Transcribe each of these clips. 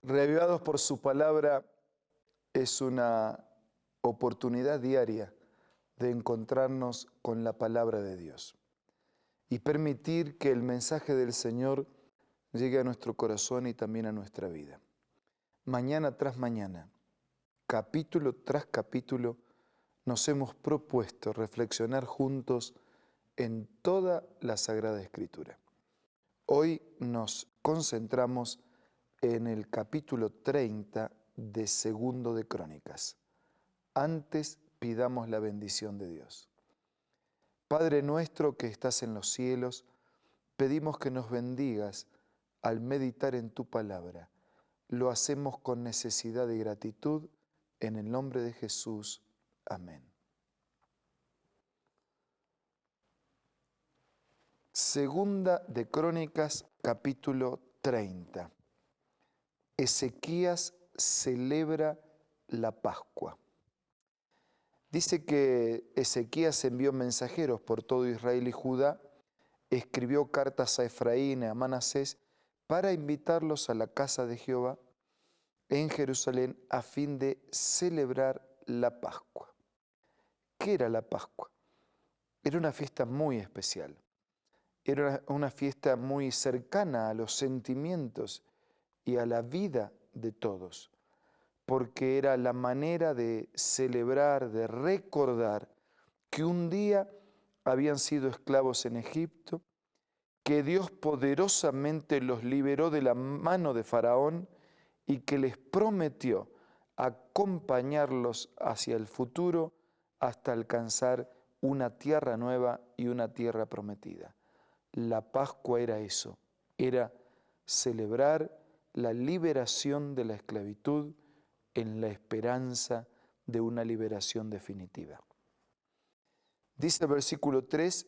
Reavivados por su palabra es una oportunidad diaria de encontrarnos con la palabra de Dios y permitir que el mensaje del Señor llegue a nuestro corazón y también a nuestra vida. Mañana tras mañana, capítulo tras capítulo, nos hemos propuesto reflexionar juntos en toda la Sagrada Escritura. Hoy nos concentramos en el capítulo 30 de Segundo de Crónicas. Antes pidamos la bendición de Dios. Padre nuestro que estás en los cielos, pedimos que nos bendigas al meditar en tu palabra. Lo hacemos con necesidad y gratitud, en el nombre de Jesús. Amén. Segunda de Crónicas, capítulo 30. Ezequías celebra la Pascua. Dice que Ezequías envió mensajeros por todo Israel y Judá, escribió cartas a Efraín y a Manasés para invitarlos a la casa de Jehová en Jerusalén a fin de celebrar la Pascua. ¿Qué era la Pascua? Era una fiesta muy especial. Era una fiesta muy cercana a los sentimientos y a la vida de todos, porque era la manera de celebrar, de recordar que un día habían sido esclavos en Egipto, que Dios poderosamente los liberó de la mano de Faraón y que les prometió acompañarlos hacia el futuro hasta alcanzar una tierra nueva y una tierra prometida. La Pascua era eso, era celebrar la liberación de la esclavitud en la esperanza de una liberación definitiva. Dice el versículo 3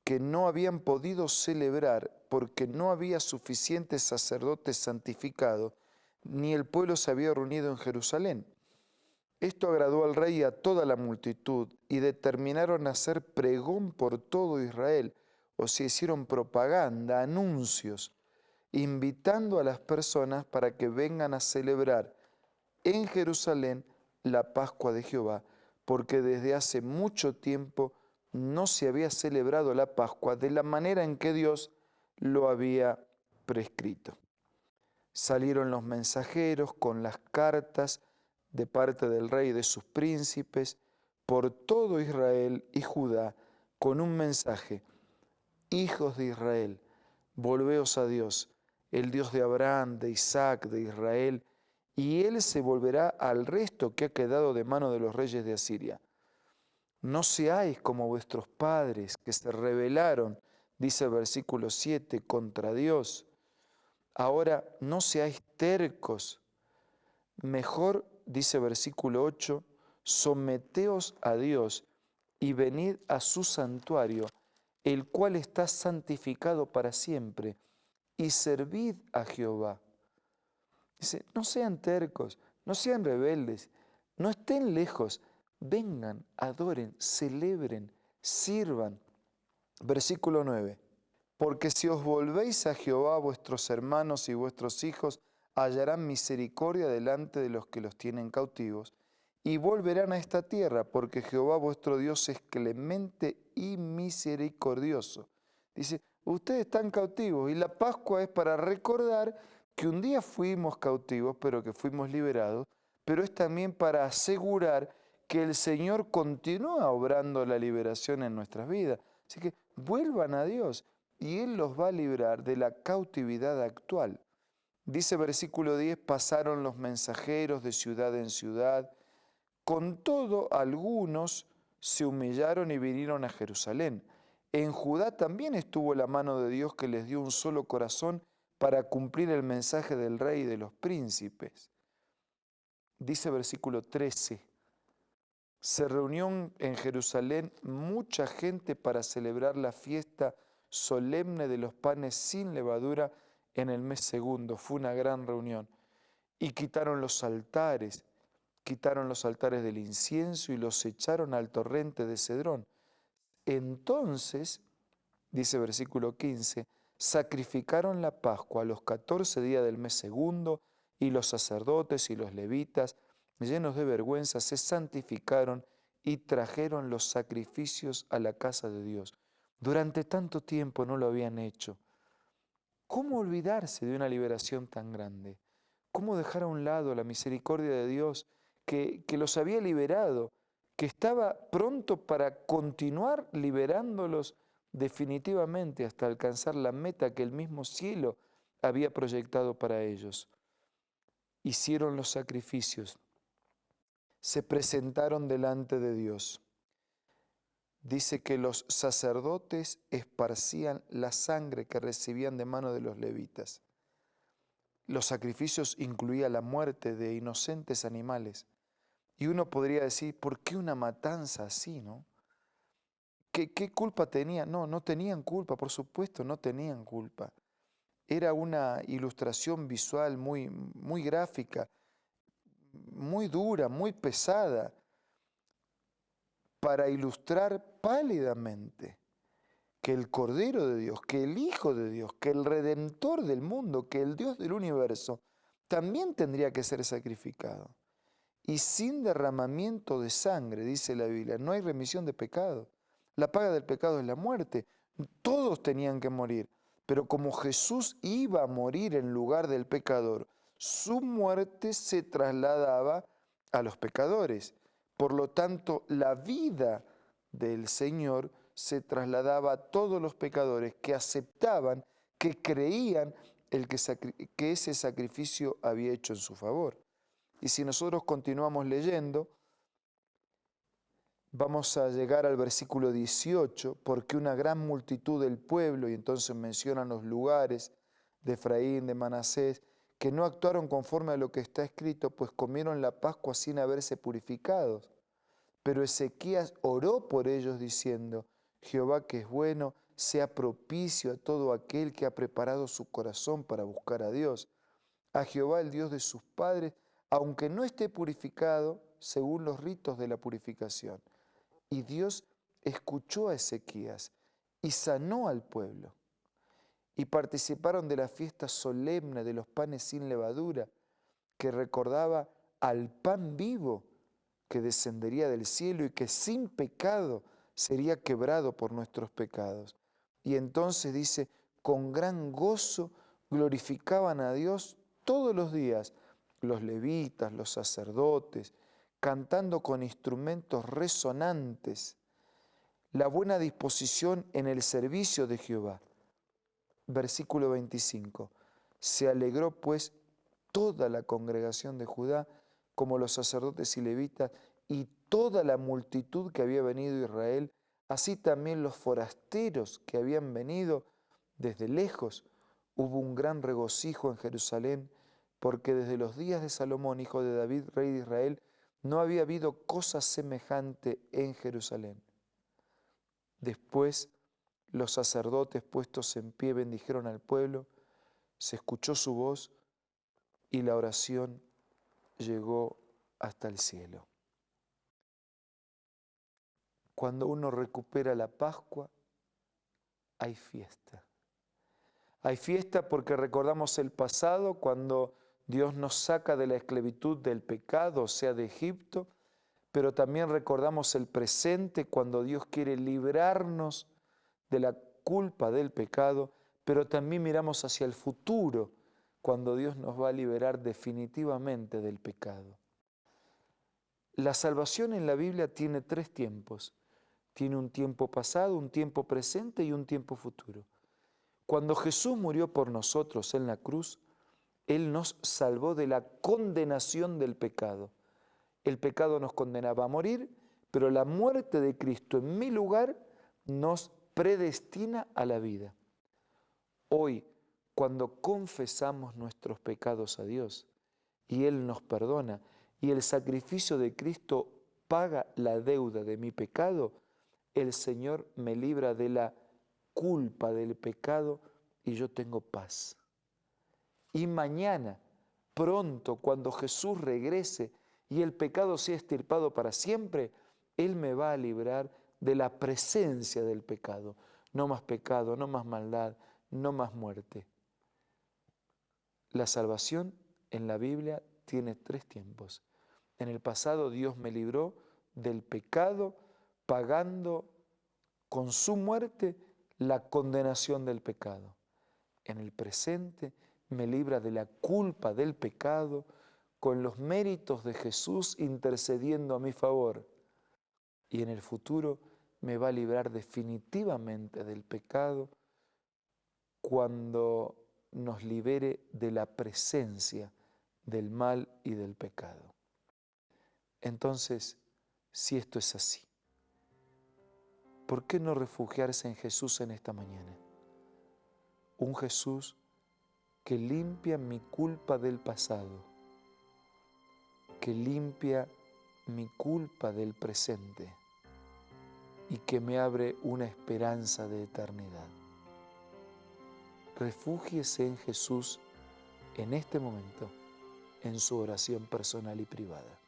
que no habían podido celebrar porque no había suficientes sacerdotes santificados, ni el pueblo se había reunido en Jerusalén. Esto agradó al rey y a toda la multitud, y determinaron hacer pregón por todo Israel, o se hicieron propaganda, anuncios, invitando a las personas para que vengan a celebrar en Jerusalén la Pascua de Jehová, porque desde hace mucho tiempo no se había celebrado la Pascua de la manera en que Dios lo había prescrito. Salieron los mensajeros con las cartas de parte del rey y de sus príncipes por todo Israel y Judá con un mensaje: hijos de Israel, volveos a Dios, el Dios de Abraham, de Isaac, de Israel, y Él se volverá al resto que ha quedado de mano de los reyes de Asiria. No seáis como vuestros padres que se rebelaron, dice el versículo 7, contra Dios. Ahora no seáis tercos. Mejor, dice el versículo 8, someteos a Dios y venid a su santuario, el cual está santificado para siempre, y servid a Jehová. Dice, no sean tercos, no sean rebeldes, no estén lejos, vengan, adoren, celebren, sirvan. Versículo 9. Porque si os volvéis a Jehová, vuestros hermanos y vuestros hijos hallarán misericordia delante de los que los tienen cautivos, y volverán a esta tierra, porque Jehová vuestro Dios es clemente y misericordioso. Dice, ustedes están cautivos, y la Pascua es para recordar que un día fuimos cautivos, pero que fuimos liberados, pero es también para asegurar que el Señor continúa obrando la liberación en nuestras vidas. Así que vuelvan a Dios y Él los va a librar de la cautividad actual. Dice versículo 10, pasaron los mensajeros de ciudad en ciudad, con todo algunos se humillaron y vinieron a Jerusalén. En Judá también estuvo la mano de Dios que les dio un solo corazón para cumplir el mensaje del rey y de los príncipes. Dice versículo 13, se reunió en Jerusalén mucha gente para celebrar la fiesta solemne de los panes sin levadura en el mes segundo. Fue una gran reunión. Y quitaron los altares del incienso y los echaron al torrente de Cedrón. Entonces, dice versículo 15, sacrificaron la Pascua a los 14 días del mes segundo Y los sacerdotes y los levitas, llenos de vergüenza, se santificaron y trajeron los sacrificios a la casa de Dios. Durante tanto tiempo no lo habían hecho. ¿Cómo olvidarse de una liberación tan grande? ¿Cómo dejar a un lado la misericordia de Dios que los había liberado, que estaba pronto para continuar liberándolos definitivamente hasta alcanzar la meta que el mismo cielo había proyectado para ellos? Hicieron los sacrificios, se presentaron delante de Dios. Dice que los sacerdotes esparcían la sangre que recibían de mano de los levitas. Los sacrificios incluían la muerte de inocentes animales. Y uno podría decir, ¿por qué una matanza así, no? ¿Qué culpa tenía? No, no tenían culpa, por supuesto, no tenían culpa. Era una ilustración visual muy gráfica, muy dura, muy pesada, para ilustrar pálidamente que el Cordero de Dios, que el Hijo de Dios, que el Redentor del mundo, que el Dios del universo, también tendría que ser sacrificado. Y sin derramamiento de sangre, dice la Biblia, no hay remisión de pecado. La paga del pecado es la muerte. Todos tenían que morir, pero como Jesús iba a morir en lugar del pecador, su muerte se trasladaba a los pecadores. Por lo tanto, la vida del Señor se trasladaba a todos los pecadores que aceptaban, que creían que ese sacrificio había hecho en su favor. Y si nosotros continuamos leyendo, vamos a llegar al versículo 18, porque una gran multitud del pueblo, y entonces mencionan los lugares de Efraín, de Manasés, que no actuaron conforme a lo que está escrito, pues comieron la Pascua sin haberse purificado. Pero Ezequías oró por ellos diciendo, Jehová que es bueno, sea propicio a todo aquel que ha preparado su corazón para buscar a Dios. A Jehová el Dios de sus padres, aunque no esté purificado según los ritos de la purificación. Y Dios escuchó a Ezequías y sanó al pueblo. Y participaron de la fiesta solemne de los panes sin levadura, que recordaba al pan vivo que descendería del cielo y que sin pecado sería quebrado por nuestros pecados. Y entonces dice, con gran gozo glorificaban a Dios todos los días, los levitas, los sacerdotes, cantando con instrumentos resonantes, la buena disposición en el servicio de Jehová. Versículo 25. Se alegró pues toda la congregación de Judá, como los sacerdotes y levitas, y toda la multitud que había venido a Israel, así también los forasteros que habían venido desde lejos. Hubo un gran regocijo en Jerusalén, porque desde los días de Salomón, hijo de David, rey de Israel, no había habido cosa semejante en Jerusalén. Después los sacerdotes puestos en pie bendijeron al pueblo, se escuchó su voz y la oración llegó hasta el cielo. Cuando uno recupera la Pascua, hay fiesta. Hay fiesta porque recordamos el pasado, cuando Dios nos saca de la esclavitud del pecado, o sea, de Egipto, pero también recordamos el presente, cuando Dios quiere librarnos de la culpa del pecado, pero también miramos hacia el futuro, cuando Dios nos va a liberar definitivamente del pecado. La salvación en la Biblia tiene 3 tiempos. Tiene un tiempo pasado, un tiempo presente y un tiempo futuro. Cuando Jesús murió por nosotros en la cruz, Él nos salvó de la condenación del pecado. El pecado nos condenaba a morir, pero la muerte de Cristo en mi lugar nos predestina a la vida. Hoy, cuando confesamos nuestros pecados a Dios y Él nos perdona y el sacrificio de Cristo paga la deuda de mi pecado, el Señor me libra de la culpa del pecado y yo tengo paz. Y mañana, pronto, cuando Jesús regrese y el pecado sea extirpado para siempre, Él me va a librar de la presencia del pecado. No más pecado, no más maldad, no más muerte. La salvación en la Biblia tiene 3 tiempos. En el pasado Dios me libró del pecado pagando con su muerte la condenación del pecado. En el presente me libra de la culpa del pecado con los méritos de Jesús intercediendo a mi favor. Y en el futuro me va a librar definitivamente del pecado cuando nos libere de la presencia del mal y del pecado. Entonces, si esto es así, ¿por qué no refugiarse en Jesús en esta mañana? Un Jesús que limpia mi culpa del pasado, que limpia mi culpa del presente y que me abre una esperanza de eternidad. Refúgiese en Jesús en este momento, en su oración personal y privada.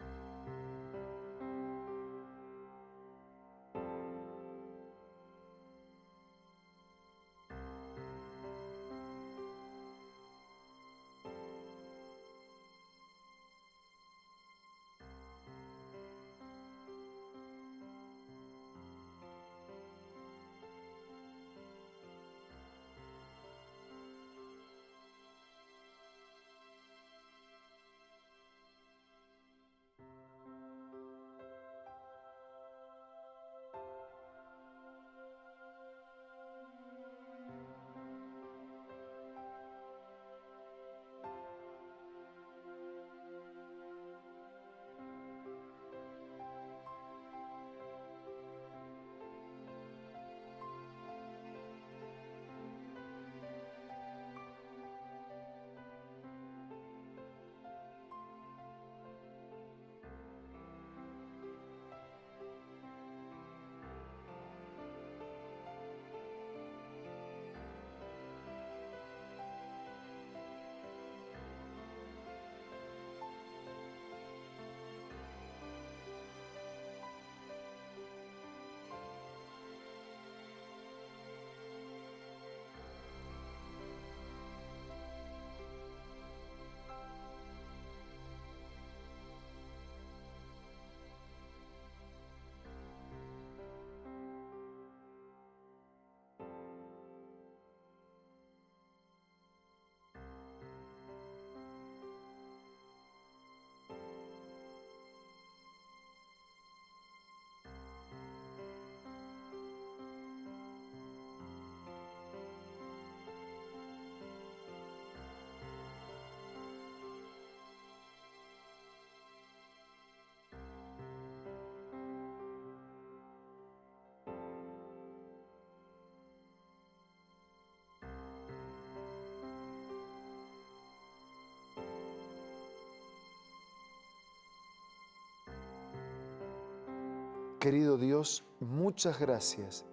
Querido Dios, muchas gracias,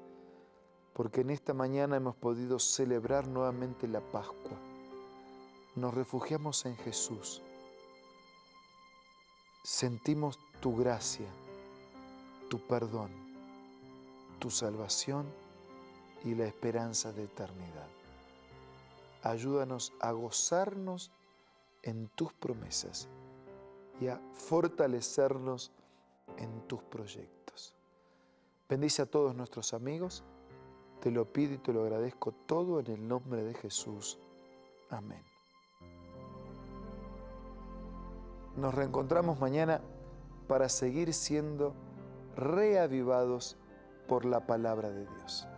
porque en esta mañana hemos podido celebrar nuevamente la Pascua. Nos refugiamos en Jesús. Sentimos tu gracia, tu perdón, tu salvación y la esperanza de eternidad. Ayúdanos a gozarnos en tus promesas y a fortalecernos en tus proyectos. Bendice a todos nuestros amigos. Te lo pido y te lo agradezco todo en el nombre de Jesús. Amén. Nos reencontramos mañana para seguir siendo reavivados por la palabra de Dios.